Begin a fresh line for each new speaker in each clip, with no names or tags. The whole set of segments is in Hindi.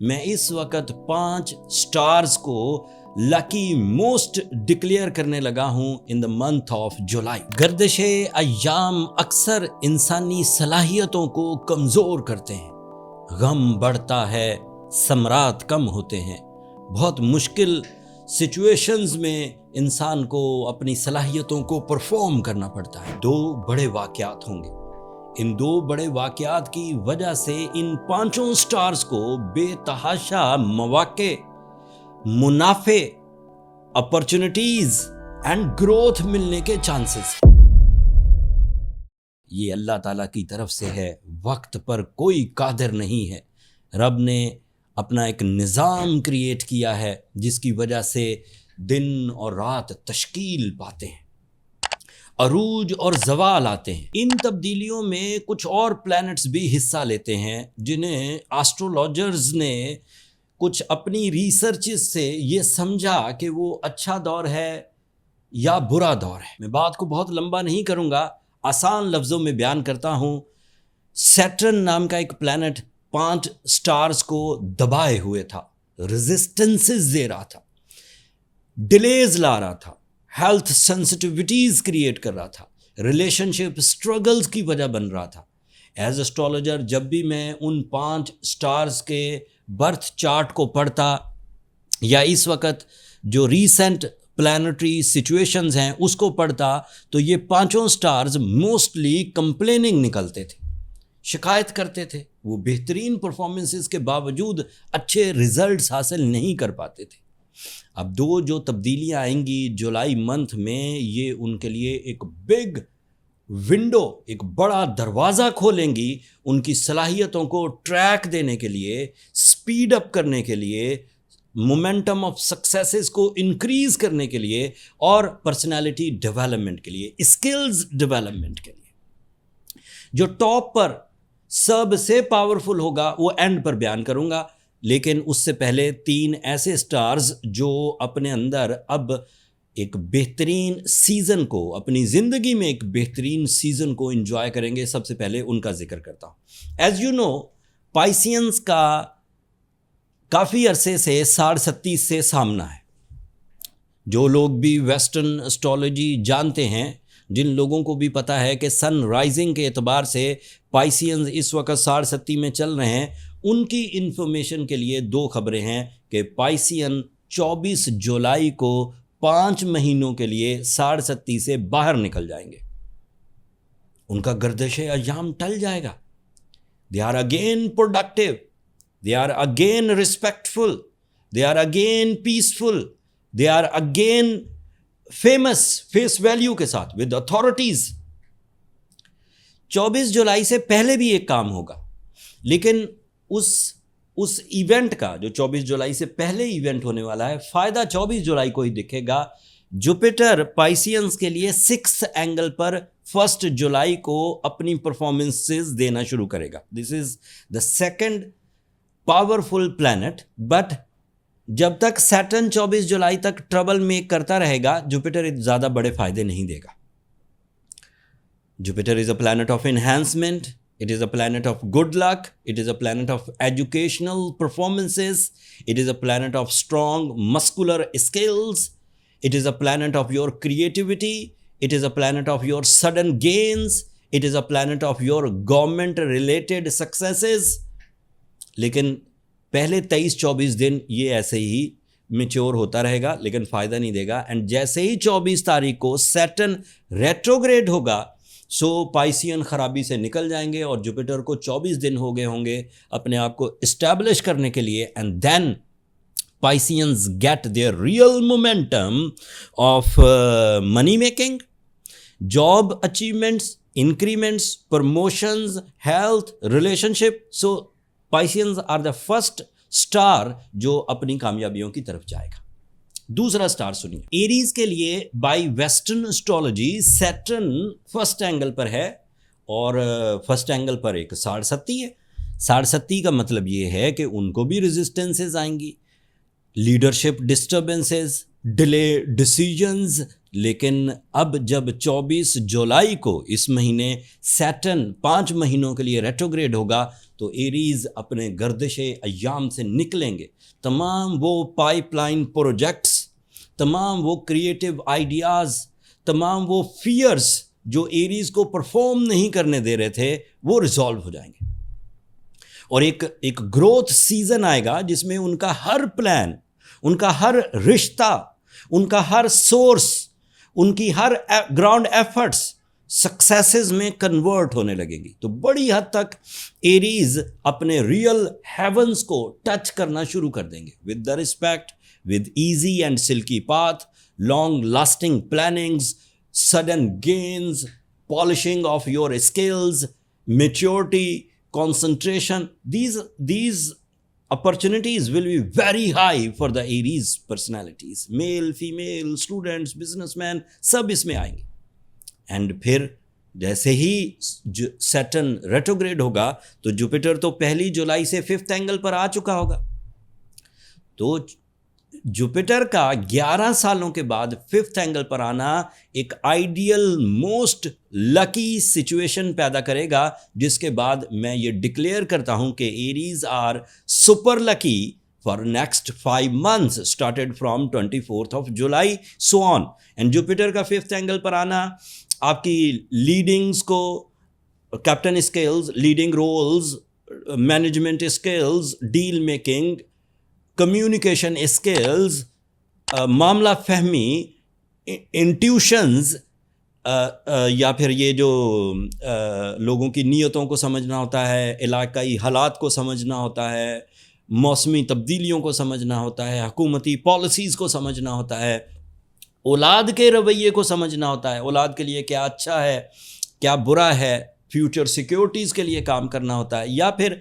मैं इस वक्त 5 स्टार्स को लकी मोस्ट डिक्लेयर करने लगा हूं in the month of July. गर्दिशे अय्याम अक्सर इंसानी सलाहियतों को कमजोर करते हैं। गम बढ़ता है, समरात कम होते हैं। बहुत मुश्किल सिचुएशंस में इंसान को अपनी सलाहियतों को परफॉर्म करना पड़ता है। 2 बड़े वाकयात होंगे। इन 2 बड़े वाकयात की वजह से इन 5 स्टार्स को बेतहाशा मौके, मुनाफे, अपॉर्चुनिटीज एंड ग्रोथ मिलने के चांसेस। ये अल्लाह ताला की तरफ से है। वक्त पर कोई कादिर नहीं है। रब ने अपना एक निज़ाम क्रिएट किया है जिसकी वजह से दिन और रात तश्कील पाते हैं, अरूज और जवाल आते हैं। इन तब्दीलियों में कुछ और प्लैनेट्स भी हिस्सा लेते हैं जिन्हें एस्ट्रोलॉजर्स ने कुछ अपनी रिसर्चेस से ये समझा कि वो अच्छा दौर है या बुरा दौर है। मैं बात को बहुत लंबा नहीं करूँगा, आसान लफ्ज़ों में बयान करता हूँ। सैटर्न नाम का एक प्लैनेट 5 स्टार्स को दबाए हुए था, रेजिस्टेंसेस दे रहा था, डिलेज ला रहा था, हेल्थ सेंसिटिविटीज़ क्रिएट कर रहा था, रिलेशनशिप स्ट्रगल्स की वजह बन रहा था। एज एस्ट्रोलॉजर जब भी मैं उन 5 स्टार्स के बर्थ चार्ट को पढ़ता या इस वक्त जो रीसेंट प्लानिटरी सिचुएशंस हैं उसको पढ़ता, तो ये 5 स्टार्स मोस्टली कंप्लेनिंग निकलते थे, शिकायत करते थे। वो बेहतरीन परफॉर्मेंसेस के बावजूद अच्छे रिजल्ट्स हासिल नहीं कर पाते थे। अब 2 जो तब्दीलियां आएंगी जुलाई मंथ में, ये उनके लिए एक बिग विंडो, एक बड़ा दरवाज़ा खोलेंगी उनकी सलाहियतों को ट्रैक देने के लिए, स्पीड अप करने के लिए, मोमेंटम ऑफ सक्सेसेस को इंक्रीज करने के लिए और पर्सनालिटी डेवलपमेंट के लिए, स्किल्स डेवलपमेंट के लिए। जो टॉप पर सबसे पावरफुल होगा वो एंड पर बयान करूंगा, लेकिन उससे पहले 3 ऐसे स्टार्स जो अपने अंदर अब एक बेहतरीन सीज़न को, अपनी ज़िंदगी में एक बेहतरीन सीज़न को एंजॉय करेंगे। सबसे पहले उनका जिक्र करता हूँ। एज यू नो, पाइसियंस का काफ़ी अरसे से 37 से सामना है। जो लोग भी वेस्टर्न एस्ट्रोलॉजी जानते हैं, जिन लोगों को भी पता है कि सन राइजिंग के एतबार से पाइसियंस इस वक्त 37 में चल रहे हैं, उनकी इन्फॉर्मेशन के लिए 2 खबरें हैं कि पाइसियन 24 जुलाई को 5 महीनों के लिए 37 से बाहर निकल जाएंगे। उनका गर्दिश अय्याम टल जाएगा। They are again productive, they are again respectful, they are again peaceful, they are again famous, face value के साथ, विद अथॉरिटीज। 24 जुलाई से पहले भी एक काम होगा, लेकिन उस इवेंट का, जो 24 जुलाई से पहले इवेंट होने वाला है, फायदा 24 जुलाई को ही दिखेगा। जुपिटर पाइसियंस के लिए 6th एंगल पर 1 जुलाई को अपनी परफॉर्मेंसेस देना शुरू करेगा। This is the second powerful planet, but जब तक सैटर्न 24 जुलाई तक ट्रबल मेक करता रहेगा, जुपिटर ज़्यादा बड़े फायदे नहीं देगा। Jupiter is a planet of enhancement, it is a planet of good luck, it is a planet of educational performances, it is a planet of strong muscular skills, it is a planet of your creativity, it is a planet of your sudden gains, it is a planet of your government related successes। लेकिन पहले 23-24 दिन ये ऐसे ही मैच्योर होता रहेगा, लेकिन फ़ायदा नहीं देगा। एंड जैसे ही 24 तारीख को सैटर्न रेट्रोग्रेड होगा, सो पाइसियन खराबी से निकल जाएंगे और जुपिटर को 24 दिन हो गए होंगे अपने आप को इस्टेब्लिश करने के लिए। And then Pisceans get their real momentum of money making, job achievements, increments, promotions, health, relationship. So Pisceans are the first star जो अपनी कामयाबियों की तरफ जाएगा। दूसरा स्टार सुनिए, एरीज के लिए bye western astrology Saturn 1st angle पर है और 1st एंगल पर एक 67 है। 67 का मतलब ये है कि उनको भी रेजिस्टेंसेस आएंगी, लीडरशिप डिस्टर्बेंसेस, डिले डिसीजंस, लेकिन अब जब 24 जुलाई को इस महीने सैटर्न 5 महीनों के लिए रेट्रोग्रेड होगा तो एरीज अपने गर्दिश अय्याम से निकलेंगे। तमाम वो पाइपलाइन प्रोजेक्ट्स, तमाम वो क्रिएटिव आइडियाज़, तमाम वो फियर्स जो एरीज को परफॉर्म नहीं करने दे रहे थे वो रिजॉल्व हो जाएंगे और एक ग्रोथ सीजन आएगा जिसमें उनका हर प्लान, उनका हर रिश्ता, उनका हर सोर्स, उनकी हर ग्राउंड एफर्ट्स सक्सेसेस में कन्वर्ट होने लगेंगी। तो बड़ी हद तक एरीज अपने रियल हेवंस को टच करना शुरू कर देंगे with the respect, with easy and silkie path, long lasting plannings, sudden gains, polishing of your skills, maturity, concentration. These opportunities will be very high for the Aries personalities. Male, female, students, businessmen, सब इसमें आएंगे। एंड फिर जैसे ही सैटर्न रेट्रोग्रेड होगा तो जुपिटर तो 1 जुलाई से 5th एंगल पर आ चुका होगा। तो जुपिटर का 11 सालों के बाद 5th एंगल पर आना एक आइडियल मोस्ट लकी सिचुएशन पैदा करेगा, जिसके बाद मैं ये डिक्लेयर करता हूं कि Aries are super lucky for next 5 months started from 24th July so on. And Jupiter का 5th एंगल पर आना आपकी लीडिंग्स को, captain skills, leading roles, management skills, deal making, communication skills, मामला फहमी, इंट्यूशंस, या फिर ये जो लोगों की नीयतों को समझना होता है, इलाकाई हालात को समझना होता है, मौसमी तब्दीलियों को समझना होता है, हुकूमती पॉलिसीज़ को समझना होता है, औलाद के रवैये को समझना होता है, औलाद के लिए क्या अच्छा है क्या बुरा है, फ्यूचर सिक्योरिटीज़ के लिए काम करना होता है। या फिर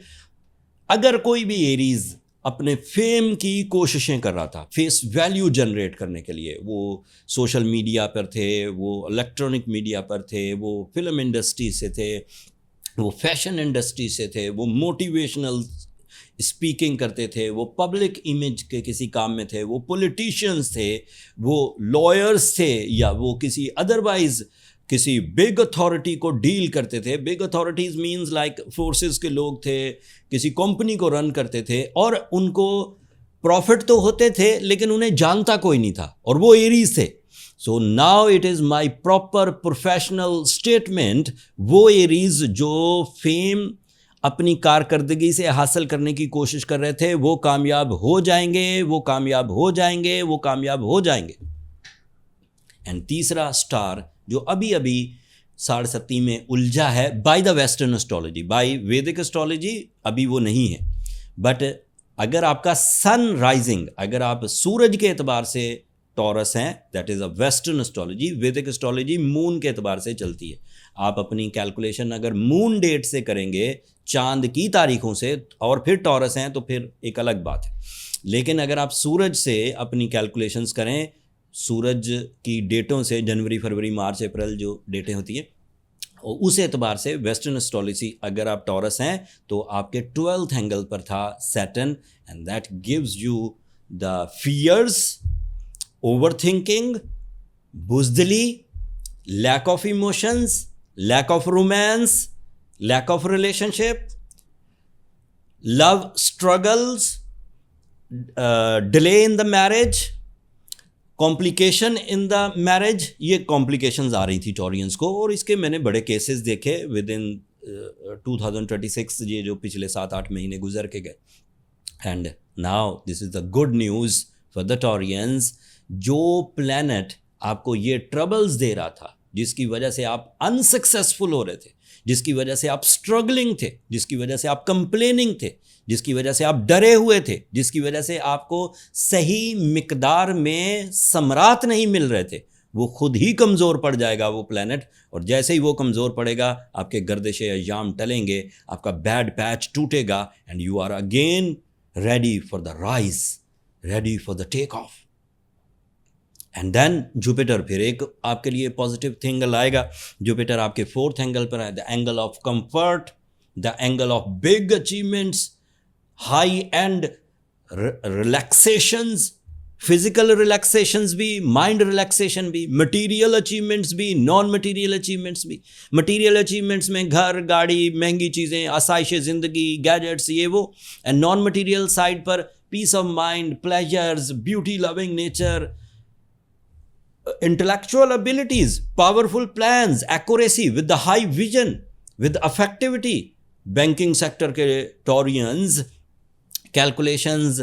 अगर कोई भी एरीज़ अपने फेम की कोशिशें कर रहा था, फेस वैल्यू जनरेट करने के लिए, वो सोशल मीडिया पर थे, वो इलेक्ट्रॉनिक मीडिया पर थे, वो फिल्म इंडस्ट्री से थे, वो फैशन इंडस्ट्री से थे, वो मोटिवेशनल स्पीकिंग करते थे, वो पब्लिक इमेज के किसी काम में थे, वो पॉलिटिशियंस थे, वो लॉयर्स थे, या वो किसी अदरवाइज किसी बिग अथॉरिटी को डील करते थे। Big authorities means like forces के लोग थे, किसी कंपनी को रन करते थे और उनको प्रॉफिट तो होते थे लेकिन उन्हें जानता कोई नहीं था, और वो एरीज थे। So now it is my proper professional statement, वो एरीज जो फेम अपनी कारकर्दगी से हासिल करने की कोशिश कर रहे थे वो कामयाब हो जाएंगे, वो कामयाब हो जाएंगे, वो कामयाब हो जाएंगे। एंड तीसरा स्टार जो अभी अभी 7.5 में उलझा है by the western astrology, by Vedic astrology अभी वो नहीं है, बट अगर आपका सन राइजिंग, अगर आप सूरज के एतबार से टॉरस हैं, that is a western astrology. वैदिक एस्ट्रोलॉजी मून के एतबार से चलती है। आप अपनी कैलकुलेशन अगर मून डेट से करेंगे, चांद की तारीखों से, और फिर टॉरस हैं तो फिर एक अलग बात है। लेकिन अगर आप सूरज से अपनी कैलकुलेशंस करें, सूरज की डेटों से, जनवरी, फरवरी, मार्च, अप्रैल जो डेटें होती हैं, और उस एतबार से वेस्टर्न एस्ट्रोलॉजी, अगर आप टॉरस हैं तो आपके 12th एंगल पर था Saturn, and that gives you the fears, overthinking, बुज़दिली, lack of emotions, lack of romance, lack of relationship, love struggles, delay in the marriage, complication in the marriage. ये कॉम्प्लिकेशंस आ रही थी टॉरियंस को, और इसके मैंने बड़े केसेस देखे विद इन 2026, ये जो पिछले 7-8 महीने गुजर के गए। And now this is the good news for the Taureans. जो प्लैनेट आपको ये ट्रबल्स दे रहा था, जिसकी वजह से आप अनसक्सेसफुल हो रहे थे, जिसकी वजह से आप स्ट्रगलिंग थे, जिसकी वजह से आप कंप्लेनिंग थे, जिसकी वजह से आप डरे हुए थे, जिसकी वजह से आपको सही मिकदार में समरात नहीं मिल रहे थे, वो खुद ही कमज़ोर पड़ जाएगा वो प्लैनेट। और जैसे ही वो कमज़ोर पड़ेगा, आपके गर्दिश अय्याम टलेंगे, आपका बैड पैच टूटेगा, and you are again ready for the rise, ready for the take off. And then Jupiter फिर एक आपके लिए पॉजिटिव थिंग लाएगा। जुपिटर आपके 4th एंगल पर है, the angle of comfort, the angle of big achievements, high and relaxations, physical relaxations भी, माइंड रिलैक्सेशन भी, मटेरियल अचीवमेंट्स भी, नॉन मटेरियल अचीवमेंट्स भी। मटेरियल अचीवमेंट्स में घर, गाड़ी, महंगी चीज़ें, आसाइश ज़िंदगी, गैजेट्स, ये वो। एंड नॉन मटेरियल साइड पर peace of mind, pleasures, beauty loving nature, intellectual abilities, powerful plans, accuracy, with the high vision, with effectivity। Banking sector के Taureans, calculations,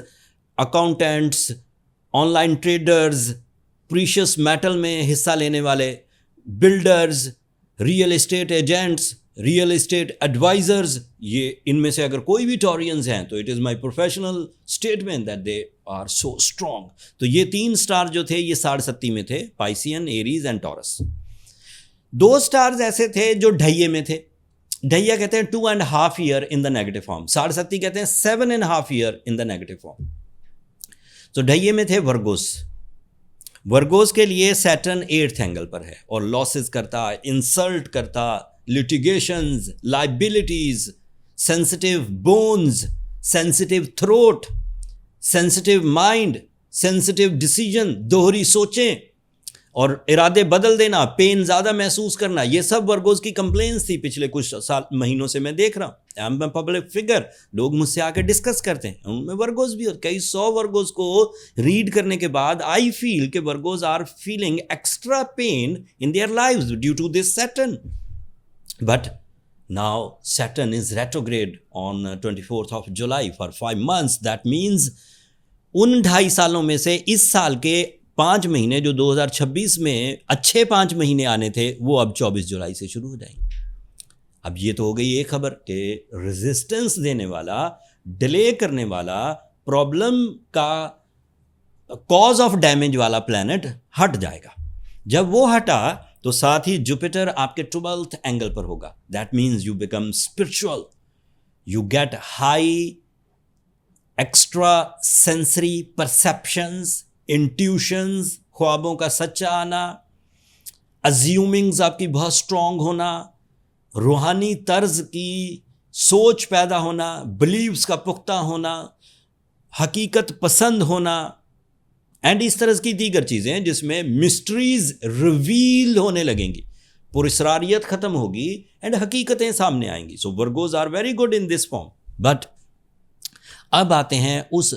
accountants, online traders, precious metal में हिस्सा लेने वाले, builders, real estate agents, real estate advisers, ये इनमें से अगर कोई भी टॉरियंस हैं तो it is my professional statement that they are so strong. तो ये 3 स्टार जो थे ये 67 में थे, Piscean, Aries and taurus. 2 stars ऐसे थे जो ढैये में थे। ढैया कहते हैं 2.5 year in the negative form, 67 कहते हैं 7.5 year in the negative form. तो ढैये में थे वर्गोस। वर्गोस के लिए सैटर्न 8th एंगल पर है और लॉसेस करता, इंसल्ट करता, litigations, liabilities, sensitive bones, sensitive throat, sensitive mind, sensitive decision, दोहरी सोचें और इरादे बदल देना, पेन ज़्यादा महसूस करना, ये सब वर्गोस की कंप्लेंट्स थी पिछले कुछ साल महीनों से मैं देख रहा हूँ। आई एम पब्लिक फिगर, लोग मुझसे आके डिस्कस करते हैं, उनमें वर्गोस भी, और कई 100 वर्गोस को रीड करने के बाद आई फील कि Virgos are feeling extra pain in their lives due to this Saturn. But now Saturn is retrograde on 24th of July for 5 months. That means उन 2.5 सालों में से इस साल के 5 महीने जो 2026 में अच्छे 5 महीने आने थे वो अब 24 जुलाई से शुरू हो जाएंगे। अब ये तो हो गई एक खबर कि रेजिस्टेंस देने वाला, डिले करने वाला, प्रॉब्लम का कॉज ऑफ डैमेज वाला प्लैनेट हट जाएगा। जब वो हटा तो साथ ही जुपिटर आपके 12th एंगल पर होगा। That means you become spiritual, you get high extra sensory perceptions, intuitions, ख्वाबों का सच्चा आना, अज्यूमिंग्स आपकी बहुत स्ट्रांग होना, रूहानी तर्ज की सोच पैदा होना, बिलीव्स का पुख्ता होना, हकीकत पसंद होना, एंड इस तरह की दीगर चीज़ें जिसमें मिस्ट्रीज रिवील होने लगेंगी, पुरस्रारियत खत्म होगी एंड हकीकतें सामने आएंगी। So Virgos are very good in this form. But अब आते हैं उस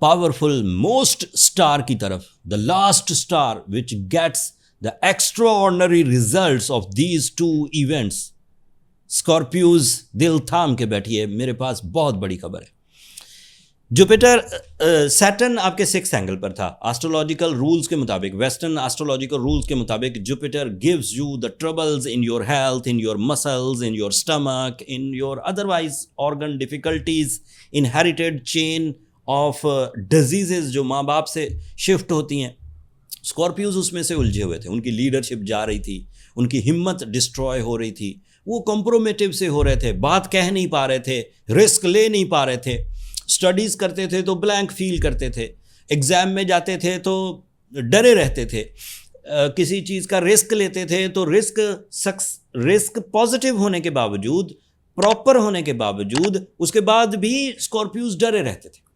पावरफुल मोस्ट स्टार की तरफ, the last star which gets the extra ordinary results of these 2 events. Scorpios, दिल थाम के बैठिए, मेरे पास बहुत बड़ी खबर है। जुपिटर, सैटर्न आपके 6th एंगल पर था। एस्ट्रोलॉजिकल रूल्स के मुताबिक, वेस्टर्न एस्ट्रोलॉजिकल रूल्स के मुताबिक Jupiter gives you the troubles in your health, in your muscles, in your stomach, in your otherwise organ difficulties, inherited chain of diseases जो माँ बाप से शिफ्ट होती हैं। स्कॉर्पियोज उसमें से उलझे हुए थे, उनकी लीडरशिप जा रही थी, उनकी हिम्मत डिस्ट्रॉय हो रही थी, वो कॉम्प्रोमेटिव से हो रहे थे, बात कह नहीं पा रहे थे, रिस्क ले नहीं पा रहे थे, स्टडीज़ करते थे तो ब्लैंक फील करते थे, एग्ज़ाम में जाते थे तो डरे रहते थे, किसी चीज़ का रिस्क लेते थे तो रिस्क पॉजिटिव होने के बावजूद, प्रॉपर होने के बावजूद, उसके बाद भी स्कॉर्पियोज डरे रहते थे।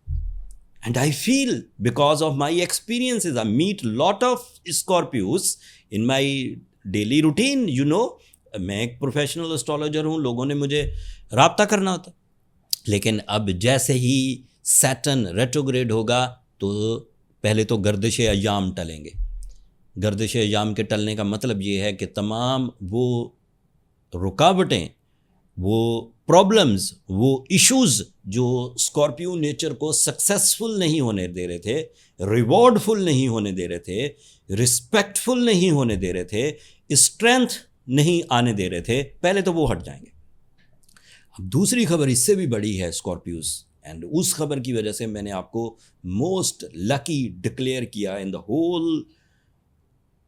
And I feel because of my experiences, I meet lot of Scorpios in my daily routine. You know, मैं एक प्रोफेशनल एस्ट्रोलॉजर हूँ, लोगों ने मुझे राब्ता करना होता। लेकिन अब जैसे ही सैटर्न रेट्रोग्रेड होगा तो पहले तो गर्दिश अय्याम टलेंगे। गर्दिश अय्याम के टलने का मतलब ये है कि तमाम वो रुकावटें, वो प्रॉब्लम्स, वो इश्यूज़ जो स्कॉर्पियो नेचर को सक्सेसफुल नहीं होने दे रहे थे, रिवॉर्डफुल नहीं होने दे रहे थे, रिस्पेक्टफुल नहीं होने दे रहे थे, स्ट्रेंथ नहीं आने दे रहे थे, पहले तो वो हट जाएंगे। अब दूसरी खबर इससे भी बड़ी है स्कॉर्पियोज, एंड उस खबर की वजह से मैंने आपको मोस्ट लकी डिक्लेयर किया in the whole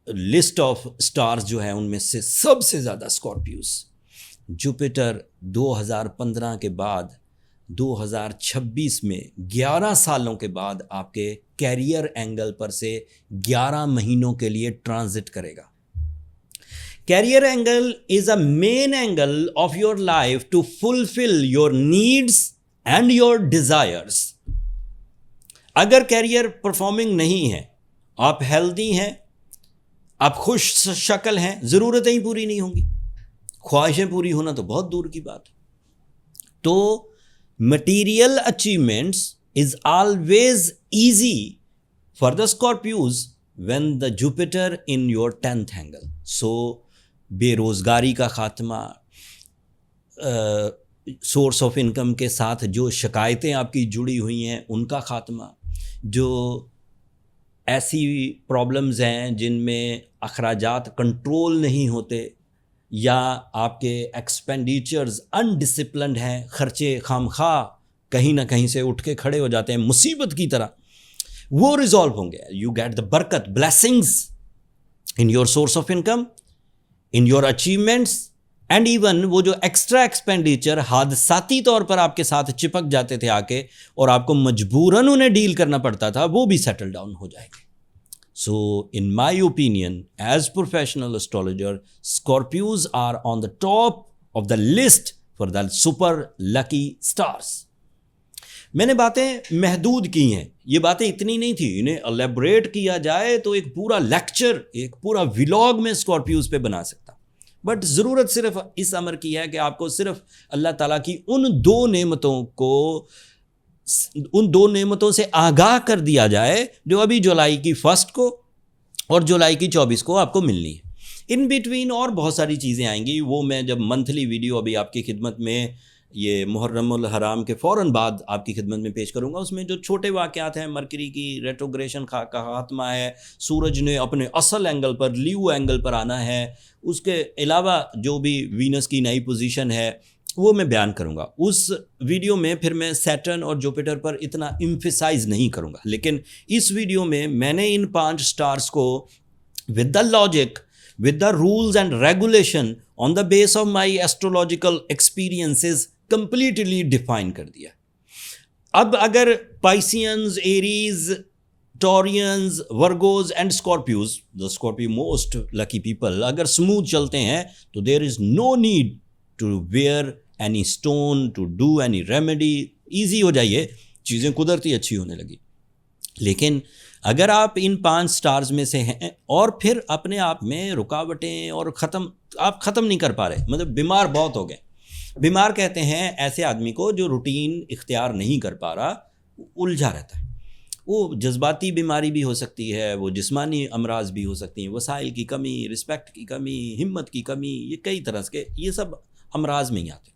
list of stars जो है उनमें से सबसे ज़्यादा स्कॉर्पियोज। जुपिटर 2015 के बाद 2026 में 11 सालों के बाद आपके कैरियर एंगल पर से 11 महीनों के लिए ट्रांजिट करेगा। Career angle is a main angle of your life to fulfill your needs and your desires. अगर कैरियर परफॉर्मिंग नहीं है, आप हेल्दी हैं, आप खुश शक्ल हैं, ज़रूरतें ही पूरी नहीं होंगी, ख्वाहिशें पूरी होना तो बहुत दूर की बात है। तो material achievements is always easy for the Scorpios when the Jupiter in your 10th angle. So बेरोज़गारी का खात्मा, सोर्स ऑफ इनकम के साथ जो शिकायतें आपकी जुड़ी हुई हैं उनका खात्मा, जो ऐसी प्रॉब्लम्स हैं जिनमें अखराजात कंट्रोल नहीं होते या आपके एक्सपेंडिचर्स अनडिसिप्लिन्ड हैं, खर्चे खामखा कहीं ना कहीं से उठ के खड़े हो जाते हैं मुसीबत की तरह, वो रिजॉल्व होंगे। यू गेट द बरकत, blessings in your source of income, in your achievements, and even वो जो एक्स्ट्रा एक्सपेंडिचर हादसाती तौर पर आपके साथ चिपक जाते थे आके और आपको मजबूरन उन्हें डील करना पड़ता था, वो भी सेटल डाउन हो जाएंगे। So in my opinion as professional astrologer, Scorpios are on the top of the list for the super lucky stars. मैंने बातें महदूद की हैं, ये बातें इतनी नहीं थी, इन्हें एलेबोरेट किया जाए तो एक पूरा लेक्चर, एक पूरा व्लॉग में स्कॉर्पियोज पे बना सकता। बट ज़रूरत सिर्फ इस अमर की है कि आपको सिर्फ अल्लाह ताला की उन दो नेमतों से आगाह कर दिया जाए जो अभी जुलाई की 1 को और जुलाई की 24 को आपको मिलनी है। इन बिटवीन और बहुत सारी चीज़ें आएंगी, वो मैं जब मंथली वीडियो अभी आपकी खिदमत में ये मुहर्रमुल हराम के फ़ौरन बाद आपकी खिदमत में पेश करूंगा। उसमें जो छोटे वाक़यात हैं, मरकरी की रेट्रोग्रेशन का खात्मा है, सूरज ने अपने असल एंगल पर, लीव एंगल पर आना है, उसके अलावा जो भी वीनस की नई पोजीशन है वो मैं बयान करूंगा। उस वीडियो में फिर मैं सैटर्न और जुपिटर पर इतना एम्फसाइज नहीं करूंगा, लेकिन इस वीडियो में मैंने इन 5 स्टार्स को with the logic, with the rules and regulation on the base of my astrological experiences completely define कर दिया। अब अगर Pisceans, Aries, Taurians, Virgos and Scorpios, the Scorpio most lucky people, अगर smooth चलते हैं तो there is no need to wear any stone, to do any remedy, easy हो जाइए, चीज़ें कुदरती अच्छी होने लगी। लेकिन अगर आप इन 5 स्टार्स में से हैं और फिर अपने आप में रुकावटें और आप ख़त्म नहीं कर पा रहे, मतलब बीमार बहुत हो गए। बीमार कहते हैं ऐसे आदमी को जो रूटीन इख्तियार नहीं कर पा रहा, उलझा रहता है। वो जज्बाती बीमारी भी हो सकती है, वो जिस्मानी अमराज भी हो सकती हैं, वसाइल की कमी, रिस्पेक्ट की कमी, हिम्मत की कमी, ये कई तरह के ये सब अमराज में ही आते हैं।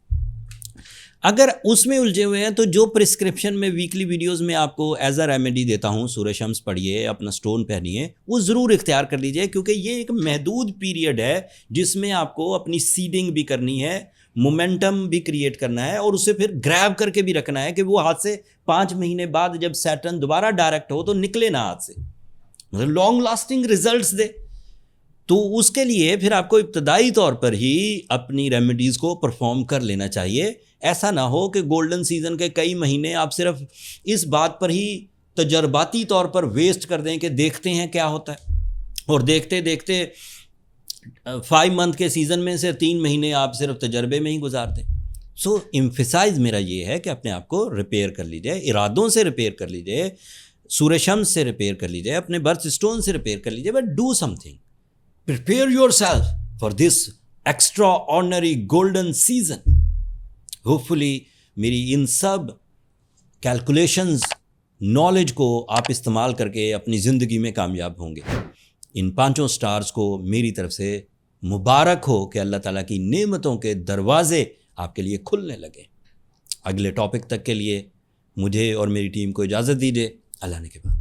अगर उसमें उलझे हुए हैं तो जो प्रिस्क्रिप्शन में वीकली वीडियोस में आपको एज अ रेमेडी देता हूँ, सूरज शम्स पढ़िए, अपना स्टोन पहनिए, वो ज़रूर इख्तियार कर लीजिए, क्योंकि ये एक महदूद पीरियड है जिसमें आपको अपनी सीडिंग भी करनी है, मोमेंटम भी क्रिएट करना है और उसे फिर ग्रैब करके भी रखना है कि वो हाथ से 5 महीने बाद जब सैटर्न दोबारा डायरेक्ट हो तो निकले ना हाथ से, मतलब लॉन्ग लास्टिंग रिजल्ट्स दे। तो उसके लिए फिर आपको इब्तदाई तौर पर ही अपनी रेमेडीज़ को परफॉर्म कर लेना चाहिए। ऐसा ना हो कि गोल्डन सीजन के कई महीने आप सिर्फ इस बात पर ही तजर्बाती तौर पर वेस्ट कर दें कि देखते हैं क्या होता है, और देखते देखते 5 मंथ के सीज़न में से 3 महीने आप सिर्फ तजर्बे में ही गुजार दें। सो एम्फसाइज मेरा ये है कि अपने आप को रिपेयर कर लीजिए, इरादों से रिपेयर कर लीजिए, सूरज शम्स से रिपेयर कर लीजिए, अपने बर्थ स्टोन से रिपेयर कर लीजिए, but do something, prepare yourself for this extra ordinary golden season. Hopefully मेरी इन सब कैलकुलेशंस, नॉलेज को आप इस्तेमाल करके अपनी ज़िंदगी में कामयाब होंगे। इन 5 स्टार्स को मेरी तरफ से मुबारक हो कि अल्लाह ताला की नेमतों के दरवाज़े आपके लिए खुलने लगे। अगले टॉपिक तक के लिए मुझे और मेरी टीम को इजाज़त दीजिए। अल्लाह ने के बाद।